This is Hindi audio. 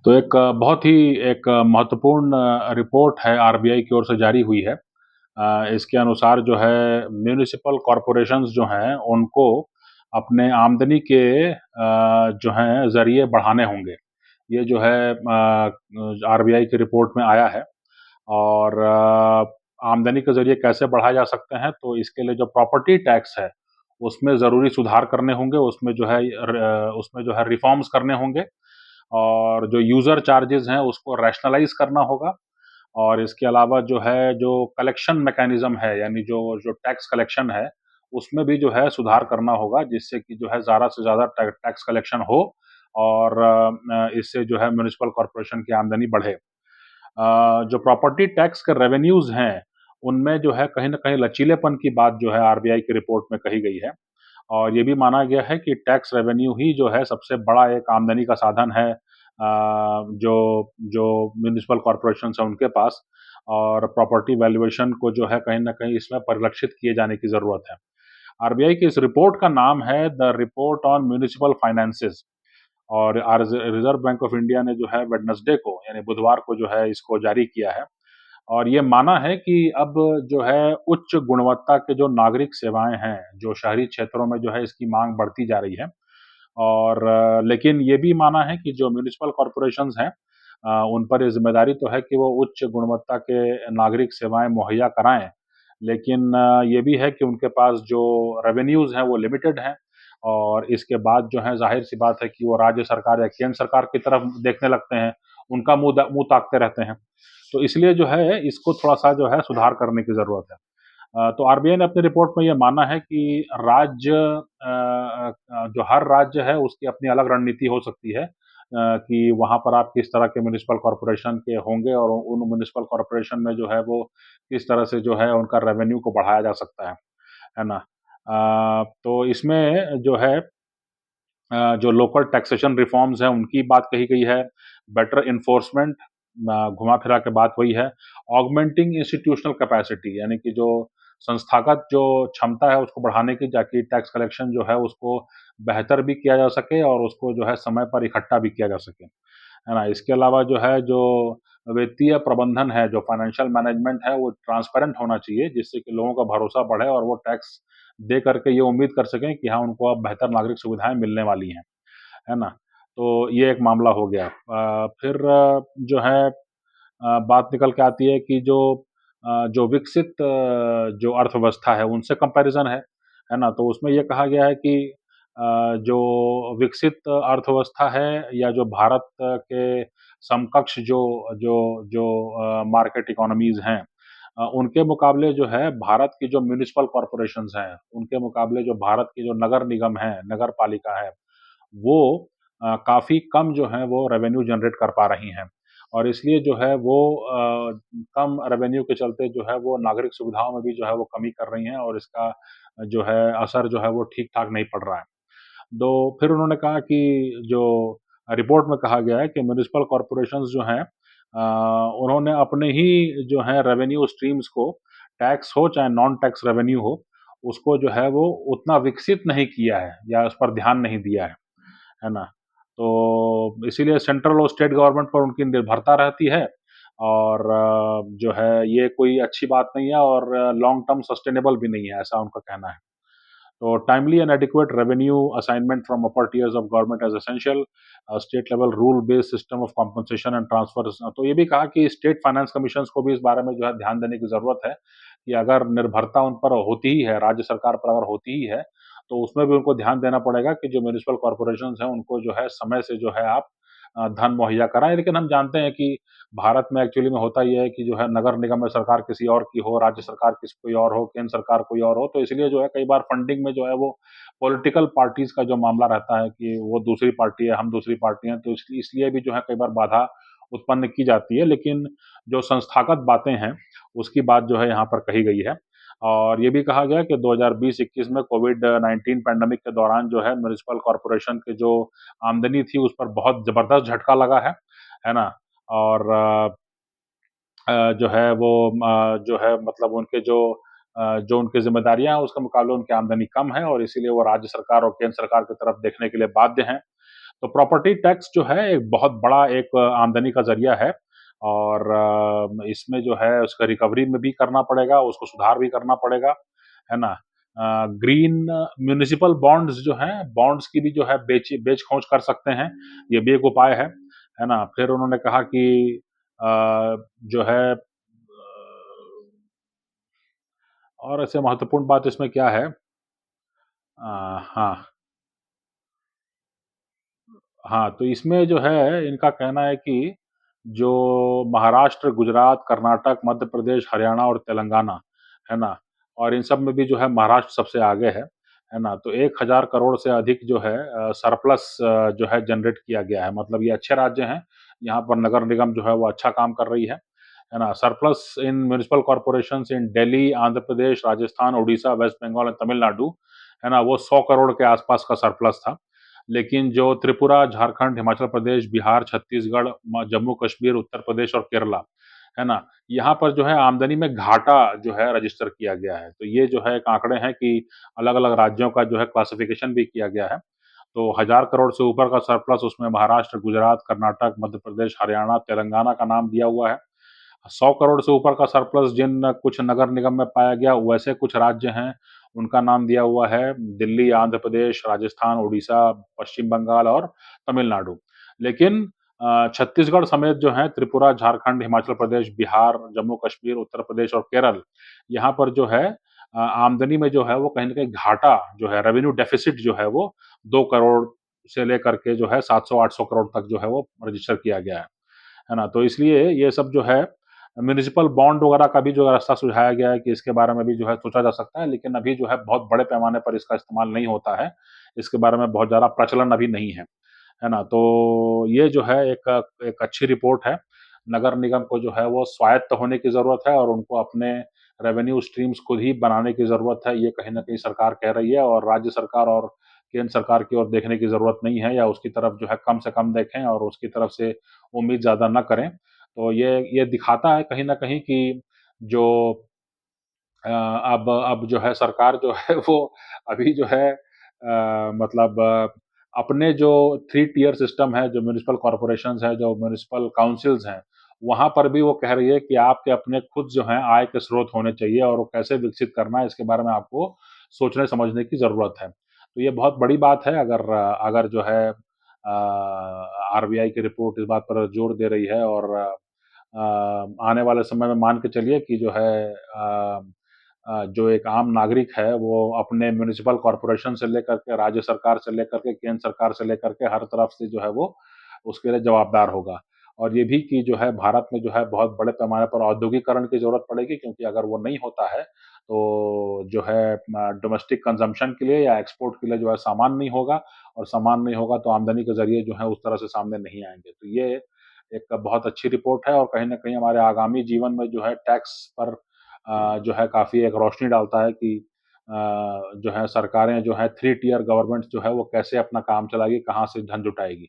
तो बहुत ही महत्वपूर्ण रिपोर्ट है आरबीआई की ओर से जारी हुई है। इसके अनुसार जो है म्युनिसिपल कॉर्पोरेशंस जो हैं उनको अपने आमदनी के जो हैं ज़रिए बढ़ाने होंगे। ये जो है आरबीआई की रिपोर्ट में आया है और आमदनी के ज़रिए कैसे बढ़ाए जा सकते हैं, तो इसके लिए जो प्रॉपर्टी टैक्स है, उसमें ज़रूरी सुधार करने होंगे, उसमें जो है रिफ़ॉर्म्स करने होंगे और जो यूज़र चार्जेज़ हैं, उसको रैशनलाइज़ करना होगा और इसके अलावा जो है, जो कलेक्शन मैकेनिज़्म है, यानी जो जो टैक्स कलेक्शन है, उसमें भी जो है सुधार करना होगा, जिससे कि जो है ज़्यादा से ज़्यादा टैक्स कलेक्शन हो और इससे जो है म्युनिसिपल कॉर्पोरेशन की आमदनी बढ़े। जो प्रॉपर्टी टैक्स के रेवेन्यूज़ हैं, उनमें जो है कहीं न कहीं लचीलेपन की बात जो है आरबीआई की रिपोर्ट में कही गई है और ये भी माना गया है कि टैक्स रेवेन्यू ही जो है सबसे बड़ा एक आमदनी का साधन है जो जो म्युनिसिपल कॉर्पोरेशंस हैं उनके पास और प्रॉपर्टी वैल्यूएशन को जो है कहीं न कहीं इसमें परिलक्षित किए जाने की ज़रूरत है। आरबीआई की इस रिपोर्ट का नाम है the report on municipal finances और रिज़र्व बैंक ऑफ इंडिया ने जो है वेडनेसडे को यानी बुधवार को जो है इसको जारी किया है और ये माना है कि अब जो है उच्च गुणवत्ता के जो नागरिक सेवाएँ हैं, जो शहरी क्षेत्रों में जो है इसकी माँग बढ़ती जा रही है और लेकिन ये भी माना है कि जो म्युनिसिपल कॉर्पोरेशंस हैं उन पर ये ज़िम्मेदारी तो है कि वो उच्च गुणवत्ता के नागरिक सेवाएँ मुहैया कराएँ। लेकिन ये भी है कि उनके पास जो रेवेन्यूज़ हैं वो लिमिटेड हैं और इसके बाद जो है ज़ाहिर-सी बात है कि वो राज्य सरकार या केंद्र सरकार की तरफ देखने लगते हैं, उनका मुँह ताकते रहते हैं। तो इसलिए जो है इसको थोड़ा-सा जो है सुधार करने की ज़रूरत है। तो आरबीआई ने अपनी रिपोर्ट में ये माना है कि जो हर राज्य है उसकी अपनी अलग रणनीति हो सकती है कि वहाँ पर आप किस तरह के म्युनिसिपल कॉर्पोरेशन के होंगे और उन म्युनिसिपल कॉर्पोरेशन में जो है वो किस तरह से जो है उनका रेवेन्यू को बढ़ाया जा सकता है ना? तो इसमें जो है जो लोकल टैक्सेशन रिफॉर्म्स हैं उनकी बात कही गई है, बेटर एनफोर्समेंट घुमा-फिरा के बात वही है, ऑगमेंटिंग इंस्टीट्यूशनल कैपेसिटी यानी कि जो संस्थागत जो क्षमता है उसको बढ़ाने की ताकि टैक्स कलेक्शन जो है उसको बेहतर भी किया जा सके और उसको जो है समय पर इकट्ठा भी किया जा सके, है ना? इसके अलावा जो है जो वित्तीय प्रबंधन है, जो फाइनेंशियल मैनेजमेंट है वो ट्रांसपेरेंट होना चाहिए जिससे कि लोगों का भरोसा बढ़े और वो टैक्स दे करके ये उम्मीद कर सकें कि हाँ, उनको अब बेहतर नागरिक सुविधाएँ मिलने वाली हैं, है ना? तो ये एक मामला हो गया। फिर जो है बात निकल के आती है कि जो विकसित जो अर्थव्यवस्था है उनसे कंपैरिज़न है ना? तो उसमें ये कहा गया है कि जो विकसित अर्थव्यवस्था है या जो भारत के समकक्ष जो जो जो मार्केट इकोनॉमीज़ हैं उनके मुकाबले जो है भारत की जो म्युनिसिपल कॉर्पोरेशंस हैं, उनके मुकाबले जो भारत की जो नगर निगम हैं, नगर पालिका है, वो काफ़ी कम जो हैं वो रेवेन्यू जनरेट कर पा रही हैं। और इसलिए जो है वो कम रेवेन्यू के चलते जो है वो नागरिक सुविधाओं में भी जो है वो कमी कर रही हैं और इसका जो है असर जो है वो ठीक-ठाक नहीं पड़ रहा है। तो फिर उन्होंने कहा कि जो रिपोर्ट में कहा गया है कि म्युनिसिपल कॉर्पोरेशंस जो हैं उन्होंने अपने ही जो है रेवेन्यू स्ट्रीम्स को टैक्स हो चाहे नॉन टैक्स रेवेन्यू हो, उसको जो है वो उतना विकसित नहीं किया है या उस पर ध्यान नहीं दिया है ना? तो इसीलिए सेंट्रल और स्टेट गवर्नमेंट पर उनकी निर्भरता रहती है और जो है ये कोई अच्छी बात नहीं है और लॉन्ग टर्म सस्टेनेबल भी नहीं है, ऐसा उनका कहना है। तो timely and adequate revenue assignment from upper tiers of government as essential state level rule based system of compensation and transfer. तो ये भी कहा कि स्टेट फाइनेंस कमीशन को भी इस बारे में जो है ध्यान देने की जरूरत है कि अगर निर्भरता उन पर होती ही है, राज्य सरकार पर अगर होती ही है, तो उसमें भी उनको ध्यान देना पड़ेगा कि जो म्यूनिसिपल कॉर्पोरेशन हैं उनको जो है समय से जो है आप धन मुहैया कराएं। लेकिन हम जानते हैं कि भारत में एक्चुअली में होता ये है कि जो है नगर निगम में सरकार किसी और की हो, राज्य सरकार किसी कोई और हो, केंद्र सरकार कोई और हो, तो इसलिए जो है कई बार फंडिंग में जो है वो पॉलिटिकल पार्टीज़ का जो मामला रहता है कि वो दूसरी पार्टी है, हम दूसरी पार्टी हैं, तो इसलिए भी जो है कई बार बाधा उत्पन्न की जाती है। लेकिन जो संस्थागत बातें हैं, उसकी बात जो है यहाँ पर कही गई है। और ये भी कहा गया कि 2020-21 में कोविड-19 पैंडेमिक के दौरान जो है म्युनिसिपल कॉर्पोरेशन की जो आमदनी थी, उस पर बहुत ज़बरदस्त झटका लगा है ना? और जो है वो जो है मतलब जो उनकी ज़िम्मेदारियाँ हैं, उसके मुकाबले उनकी आमदनी कम है और इसीलिए वो राज्य सरकार और केंद्र सरकार की तरफ देखने के लिए बाध्य हैं। तो प्रॉपर्टी टैक्स जो है एक बहुत बड़ा एक आमदनी का ज़रिया है और इसमें जो है उसका रिकवरी में भी करना पड़ेगा, उसको सुधार भी करना पड़ेगा, है ना? ग्रीन म्युनिसिपल बॉन्ड्स जो हैं, बॉन्ड्स की भी जो है बेच-खोज कर सकते हैं, ये भी एक उपाय है ना? फिर उन्होंने कहा कि जो है और ऐसे महत्वपूर्ण बात इसमें क्या है हाँ, हाँ, तो इसमें जो है इनका कहना है कि जो महाराष्ट्र, गुजरात, कर्नाटक, मध्य प्रदेश, हरियाणा और तेलंगाना, है ना? और इन सब में भी जो है महाराष्ट्र सबसे आगे है ना? तो 1000 करोड़ से अधिक जो है सरप्लस जो है जनरेट किया गया है। मतलब ये अच्छे राज्य हैं, यहाँ पर नगर निगम जो है वो अच्छा काम कर रही है ना? Surplus in municipal corporations in Delhi, Andhra Pradesh, Rajasthan, Odisha, west Bengal and Tamil Nadu, है ना? वो 100 करोड़ के आसपास का सरप्लस था। लेकिन जो त्रिपुरा, झारखंड, हिमाचल प्रदेश, बिहार, छत्तीसगढ़, जम्मू-कश्मीर, उत्तर प्रदेश और केरला, है ना? यहाँ पर जो है आमदनी में घाटा जो है रजिस्टर किया गया है। तो ये जो है एक आंकड़े हैं कि अलग-अलग राज्यों का जो है क्लासिफिकेशन भी किया गया है। तो 1000 करोड़ से ऊपर का सरप्लस उसमें महाराष्ट्र, गुजरात, कर्नाटक, मध्य प्रदेश, हरियाणा, तेलंगाना का नाम दिया हुआ है। 100 करोड़ से ऊपर का सरप्लस जिन कुछ नगर निगम में पाया गया, वैसे कुछ राज्य हैं, उनका नाम दिया हुआ है दिल्ली, आंध्र प्रदेश, राजस्थान, ओडिशा, पश्चिम बंगाल और तमिलनाडु। लेकिन छत्तीसगढ़ समेत जो हैं त्रिपुरा, झारखंड, हिमाचल प्रदेश, बिहार, जम्मू-कश्मीर, उत्तर प्रदेश और केरल, यहाँ पर जो है आमदनी में जो है वो कहीं न कहीं घाटा जो है रेवेन्यू डेफ़िसिट जो है वो 2 करोड़ से लेकर के जो है 700-800 करोड़ तक जो है वो रजिस्टर किया गया है ना? तो इसलिए ये सब जो है म्युनिसिपल बॉन्ड वगैरह का भी जो रास्ता सुझाया गया है कि इसके बारे में भी जो है सोचा जा सकता है, लेकिन अभी जो है बहुत बड़े पैमाने पर इसका इस्तेमाल नहीं होता है। इसके बारे में बहुत ज़्यादा प्रचलन अभी नहीं है ना? तो ये जो है एक अच्छी रिपोर्ट है। नगर निगम को जो है वो स्वायत्त होने की ज़रूरत है और उनको अपने रेवेन्यू स्ट्रीम्स खुद ही बनाने की ज़रूरत है, ये कहीं न कहीं सरकार कह रही है और राज्य सरकार और केंद्र सरकार की ओर देखने की ज़रूरत नहीं है या उसकी तरफ जो है कम से कम देखें और उसकी तरफ से उम्मीद ज़्यादा ना करें। तो ये दिखाता है कहीं न कहीं कि जो अब जो है सरकार जो है वो अभी जो है मतलब अपने जो 3 टियर सिस्टम है, जो म्युनिसिपल कॉर्पोरेशंस हैं, जो म्युनिसिपल काउंसिल्स हैं, वहाँ पर भी वो कह रही है कि आपके अपने खुद जो हैं आय के स्रोत होने चाहिए और वो कैसे विकसित करना है, इसके बारे में आपको सोचने-समझने की ज़रूरत है। तो ये बहुत बड़ी बात है अगर जो है आरबीआई की रिपोर्ट इस बात पर जोर दे रही है और आने वाले समय में मान के चलिए कि जो है जो एक आम नागरिक है वो अपने म्युनिसिपल कॉर्पोरेशन से लेकर के राज्य सरकार से लेकर के केंद्र सरकार से लेकर के हर तरफ से जो है वो उसके लिए जवाबदार होगा। और ये भी कि जो है भारत में जो है बहुत बड़े पैमाने पर औद्योगिकरण की ज़रूरत पड़ेगी क्योंकि अगर वो नहीं होता है तो जो है डोमेस्टिक कंज़म्पशन के लिए या एक्सपोर्ट के लिए जो है सामान नहीं होगा और सामान नहीं होगा तो आमदनी के ज़रिए जो है उस तरह से सामने नहीं आएँगे। तो ये एक बहुत अच्छी रिपोर्ट है और कहीं न कहीं हमारे आगामी जीवन में जो है टैक्स पर जो है काफ़ी एक रोशनी डालता है कि जो है सरकारें जो है 3 टियर गवर्नमेंट जो है वो कैसे अपना काम चलाएगी, कहाँ से धन जुटाएगी।